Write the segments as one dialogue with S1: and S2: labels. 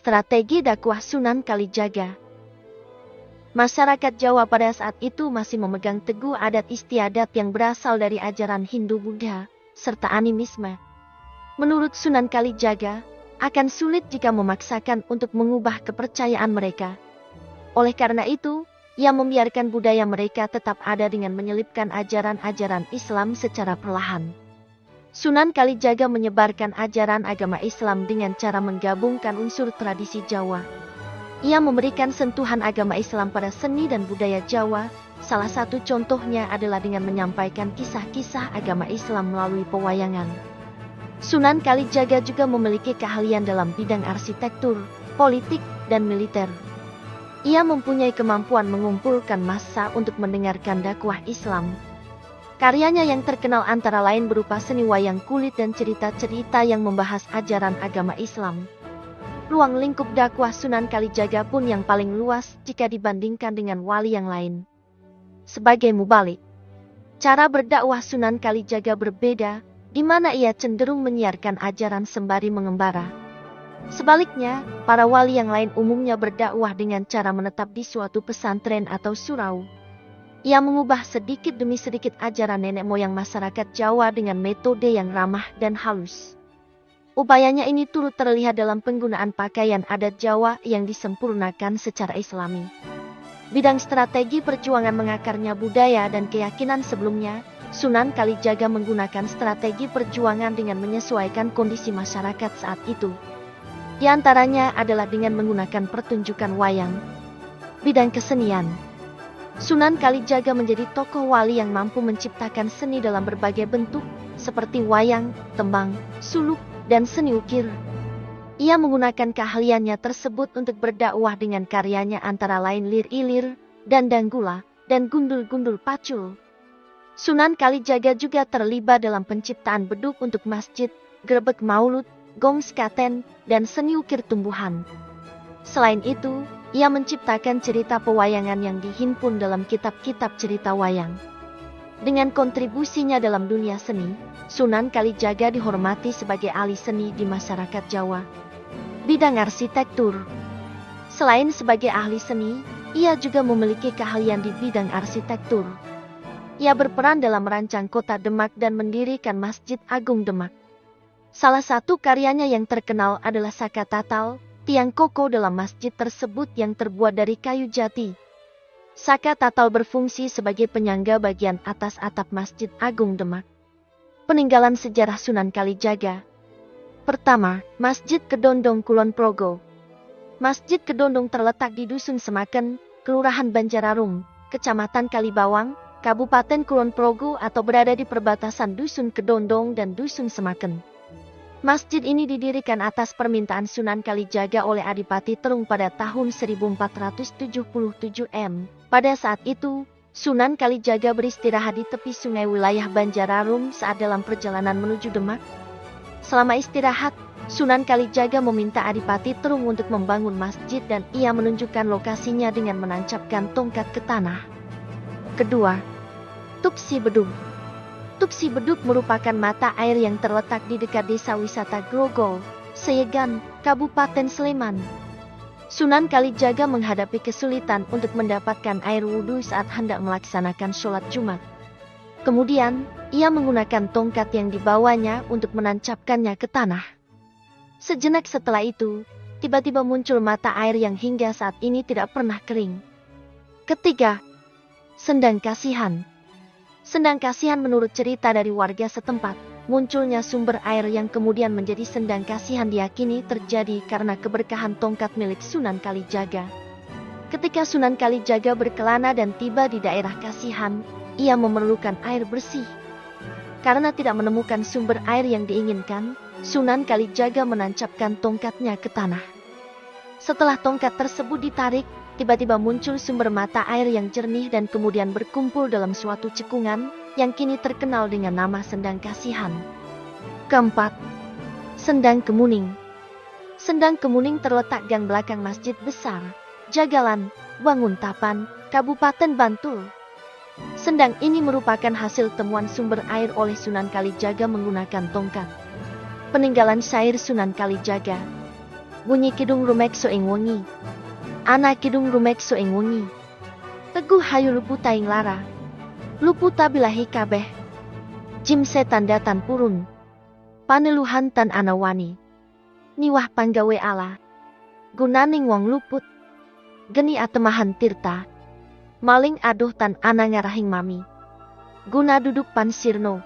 S1: Strategi dakwah Sunan Kalijaga. Masyarakat Jawa pada saat itu masih memegang teguh adat istiadat yang berasal dari ajaran Hindu-Buddha, serta animisme. Menurut Sunan Kalijaga, akan sulit jika memaksakan untuk mengubah kepercayaan mereka. Oleh karena itu, ia membiarkan budaya mereka tetap ada dengan menyelipkan ajaran-ajaran Islam secara perlahan. Sunan Kalijaga menyebarkan ajaran agama Islam dengan cara menggabungkan unsur tradisi Jawa. Ia memberikan sentuhan agama Islam pada seni dan budaya Jawa. Salah satu contohnya adalah dengan menyampaikan kisah-kisah agama Islam melalui pewayangan. Sunan Kalijaga juga memiliki keahlian dalam bidang arsitektur, politik, dan militer. Ia mempunyai kemampuan mengumpulkan massa untuk mendengarkan dakwah Islam. Karyanya yang terkenal antara lain berupa seni wayang kulit dan cerita-cerita yang membahas ajaran agama Islam. Ruang lingkup dakwah Sunan Kalijaga pun yang paling luas jika dibandingkan dengan wali yang lain. Sebagai mubalik, cara berdakwah Sunan Kalijaga berbeda, di mana ia cenderung menyiarkan ajaran sembari mengembara. Sebaliknya, para wali yang lain umumnya berdakwah dengan cara menetap di suatu pesantren atau surau. Ia mengubah sedikit demi sedikit ajaran nenek moyang masyarakat Jawa dengan metode yang ramah dan halus. Upayanya ini turut terlihat dalam penggunaan pakaian adat Jawa yang disempurnakan secara Islami. Bidang strategi perjuangan mengakarnya budaya dan keyakinan sebelumnya, Sunan Kalijaga menggunakan strategi perjuangan dengan menyesuaikan kondisi masyarakat saat itu. Di antaranya adalah dengan menggunakan pertunjukan wayang. Bidang kesenian. Sunan Kalijaga menjadi tokoh wali yang mampu menciptakan seni dalam berbagai bentuk, seperti wayang, tembang, suluk, dan seni ukir. Ia menggunakan keahliannya tersebut untuk berdakwah dengan karyanya antara lain lir-ilir, dandanggula, dan gundul-gundul pacul. Sunan Kalijaga juga terlibat dalam penciptaan beduk untuk masjid, grebek maulud, gong sekaten, dan seni ukir tumbuhan. Selain itu, ia menciptakan cerita pewayangan yang dihimpun dalam kitab-kitab cerita wayang. Dengan kontribusinya dalam dunia seni, Sunan Kalijaga dihormati sebagai ahli seni di masyarakat Jawa. Bidang arsitektur. Selain sebagai ahli seni, ia juga memiliki keahlian di bidang arsitektur. Ia berperan dalam merancang kota Demak dan mendirikan Masjid Agung Demak. Salah satu karyanya yang terkenal adalah Saka Tatal, tiang kokoh dalam masjid tersebut yang terbuat dari kayu jati. Saka Tatal berfungsi sebagai penyangga bagian atas atap Masjid Agung Demak. Peninggalan sejarah Sunan Kalijaga. Pertama, Masjid Kedondong Kulon Progo. Masjid Kedondong terletak di Dusun Semaken, Kelurahan Banjararum, Kecamatan Kalibawang, Kabupaten Kulon Progo atau berada di perbatasan Dusun Kedondong dan Dusun Semaken. Masjid ini didirikan atas permintaan Sunan Kalijaga oleh Adipati Terung pada tahun 1477 M. Pada saat itu, Sunan Kalijaga beristirahat di tepi sungai wilayah Banjararum saat dalam perjalanan menuju Demak. Selama istirahat, Sunan Kalijaga meminta Adipati Terung untuk membangun masjid dan ia menunjukkan lokasinya dengan menancapkan tongkat ke tanah. Kedua, Tupsi Bedug. Tupsi Bedug merupakan mata air yang terletak di dekat desa wisata Grogol, Seyegan, Kabupaten Sleman. Sunan Kalijaga menghadapi kesulitan untuk mendapatkan air wudhu saat hendak melaksanakan sholat Jumat. Kemudian, ia menggunakan tongkat yang dibawanya untuk menancapkannya ke tanah. Sejenak setelah itu, tiba-tiba muncul mata air yang hingga saat ini tidak pernah kering. Ketiga, Sendang Kasihan. Sendang Kasihan menurut cerita dari warga setempat, munculnya sumber air yang kemudian menjadi Sendang Kasihan diyakini terjadi karena keberkahan tongkat milik Sunan Kalijaga. Ketika Sunan Kalijaga berkelana dan tiba di daerah Kasihan, ia memerlukan air bersih. Karena tidak menemukan sumber air yang diinginkan, Sunan Kalijaga menancapkan tongkatnya ke tanah. Setelah tongkat tersebut ditarik, tiba-tiba muncul sumber mata air yang jernih dan kemudian berkumpul dalam suatu cekungan yang kini terkenal dengan nama Sendang Kasihan. Keempat, Sendang Kemuning. Sendang Kemuning terletak gang belakang Masjid Besar, Jagalan, Banguntapan, Kabupaten Bantul. Sendang ini merupakan hasil temuan sumber air oleh Sunan Kalijaga menggunakan tongkat. Peninggalan syair Sunan Kalijaga. Bunyi kidung rumekso ing wengi. Ana kidung rumekso ing wengi. Teguh hayu luputa ing lara. Luputa bilahi kabeh. Jim setan datan purun. Paneluhan tan ana wani. Niwah panggawe ala. Gunaning wong luput. Geni atemahan tirta. Maling aduh tan ana ngarahing mami. Guna duduk pan sirno.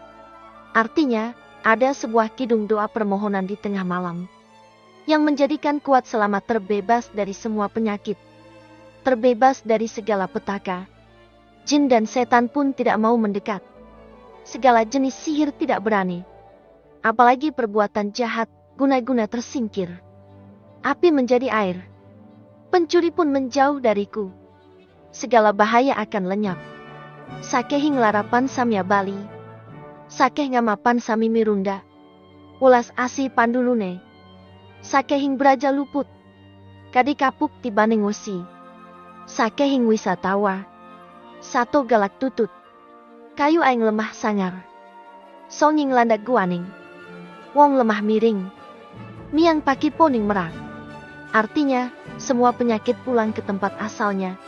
S1: Artinya, ada sebuah kidung doa permohonan di tengah malam. Yang menjadikan kuat selamat terbebas dari semua penyakit. Terbebas dari segala petaka. Jin dan setan pun tidak mau mendekat. Segala jenis sihir tidak berani. Apalagi perbuatan jahat, guna-guna tersingkir. Api menjadi air. Pencuri pun menjauh dariku. Segala bahaya akan lenyap. Sakehing larapan samya Bali. Sakeh ngamapan sami mirunda. Ulas asi pandulune. Sakehing beraja luput. Kadi kapuk tibaning usi. Sakehing wisatawa. Sato galak tutut. Kayu aing lemah sangar. Songing landak guaning. Wong lemah miring. Miang paki poning merak. Artinya, semua penyakit pulang ke tempat asalnya.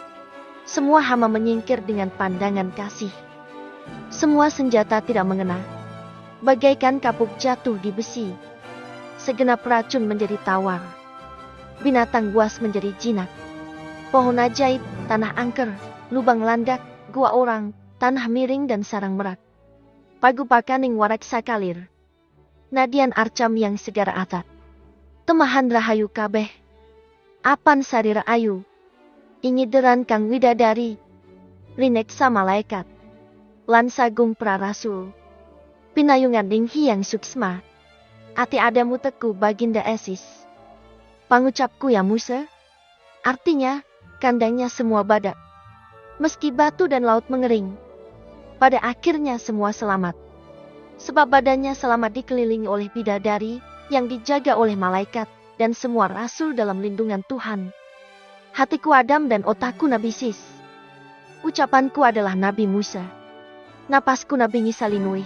S1: Semua hama menyingkir dengan pandangan kasih. Semua senjata tidak mengena. Bagaikan kapuk jatuh di besi. Segenap racun menjadi tawar. Binatang buas menjadi jinak. Pohon ajaib, tanah angker, lubang landak, gua orang, tanah miring dan sarang merak. Pagupakaning warak sakalir. Nadian arcam yang segara atat. Temahan rahayu kabeh. Apan sarira ayu. Ingideran kang widadari. Rineksa malaikat. Lan sagung prarasul. Pinayungan dinghi yang suksma. Ati adamu teku baginda esis. Pangucapku ya Musa. Artinya, kandangnya semua badak. Meski batu dan laut mengering. Pada akhirnya semua selamat. Sebab badannya selamat dikelilingi oleh bidadari yang dijaga oleh malaikat dan semua rasul dalam lindungan Tuhan. Hatiku Adam dan otakku Nabi Sis. Ucapanku adalah Nabi Musa. Napasku Nabi Ngisalinui.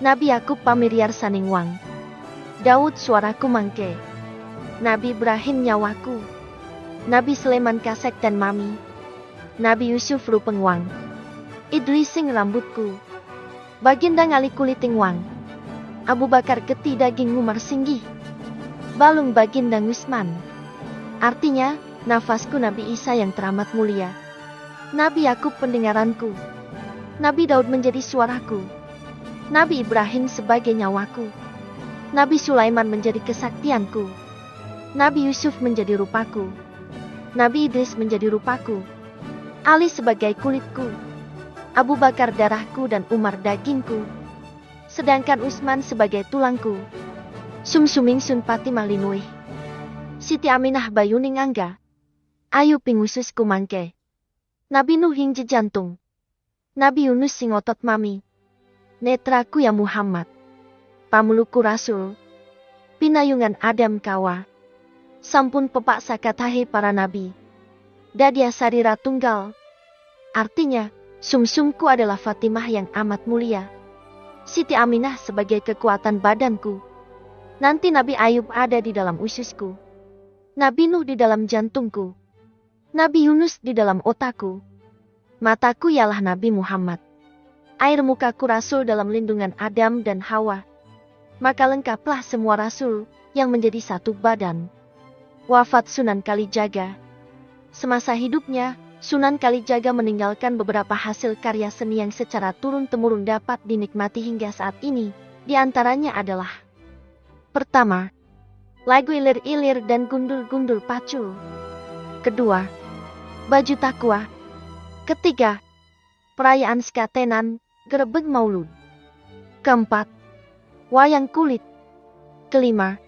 S1: Nabi Yakub pamiriar saningwang. Daud suaraku mangke. Nabi Ibrahim nyawaku. Nabi Sulaiman kasek dan mami. Nabi Yusuf rupengwang. Idris sing rambutku. Baginda ngali kuliting wang. Abu Bakar geti daging ngumar singgih. Balung baginda Ngusman. Artinya, nafasku Nabi Isa yang teramat mulia. Nabi Yakub pendengaranku. Nabi Daud menjadi suaraku. Nabi Ibrahim sebagai nyawaku. Nabi Sulaiman menjadi kesaktianku. Nabi Yusuf menjadi rupaku. Nabi Idris menjadi rupaku. Ali sebagai kulitku. Abu Bakar darahku dan Umar dagingku. Sedangkan Utsman sebagai tulangku. Sumsuming sun pati malinui. Siti Aminah bayuning angga. Ayu pingususku mangke. Nabi Nuh hing jejantung. Nabi Yunus sing otot mami. Netraku ya Muhammad. Pamuluku Rasul. Pinayungan Adam kawa. Sampun pepak sakatahe para nabi. Dadia sarira tunggal. Artinya, sumsumku adalah Fatimah yang amat mulia. Siti Aminah sebagai kekuatan badanku. Nanti Nabi Ayub ada di dalam ususku. Nabi Nuh di dalam jantungku. Nabi Yunus di dalam otakku. Mataku ialah Nabi Muhammad. Air mukaku Rasul dalam lindungan Adam dan Hawa. Maka lengkaplah semua Rasul yang menjadi satu badan. Wafat Sunan Kalijaga. Semasa hidupnya, Sunan Kalijaga meninggalkan beberapa hasil karya seni yang secara turun-temurun dapat dinikmati hingga saat ini. Di antaranya adalah: pertama, lagu Ilir-Ilir dan Gundul-Gundul Pacul. Kedua, Baju Takwa. Ketiga, perayaan Sekatenan, Gerebeg Maulud. Keempat, wayang kulit. Kelima,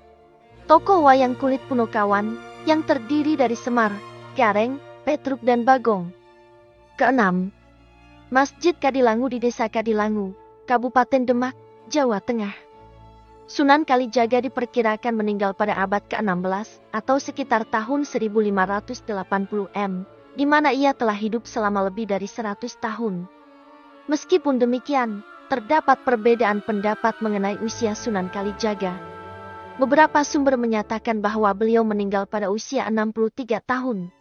S1: toko wayang kulit Punokawan yang terdiri dari Semar, Gareng, Petruk dan Bagong. Keenam, Masjid Kadilangu di Desa Kadilangu, Kabupaten Demak, Jawa Tengah. Sunan Kalijaga diperkirakan meninggal pada abad ke-16 atau sekitar tahun 1580 m, di mana ia telah hidup selama lebih dari 100 tahun. Meskipun demikian, terdapat perbedaan pendapat mengenai usia Sunan Kalijaga. Beberapa sumber menyatakan bahwa beliau meninggal pada usia 63 tahun.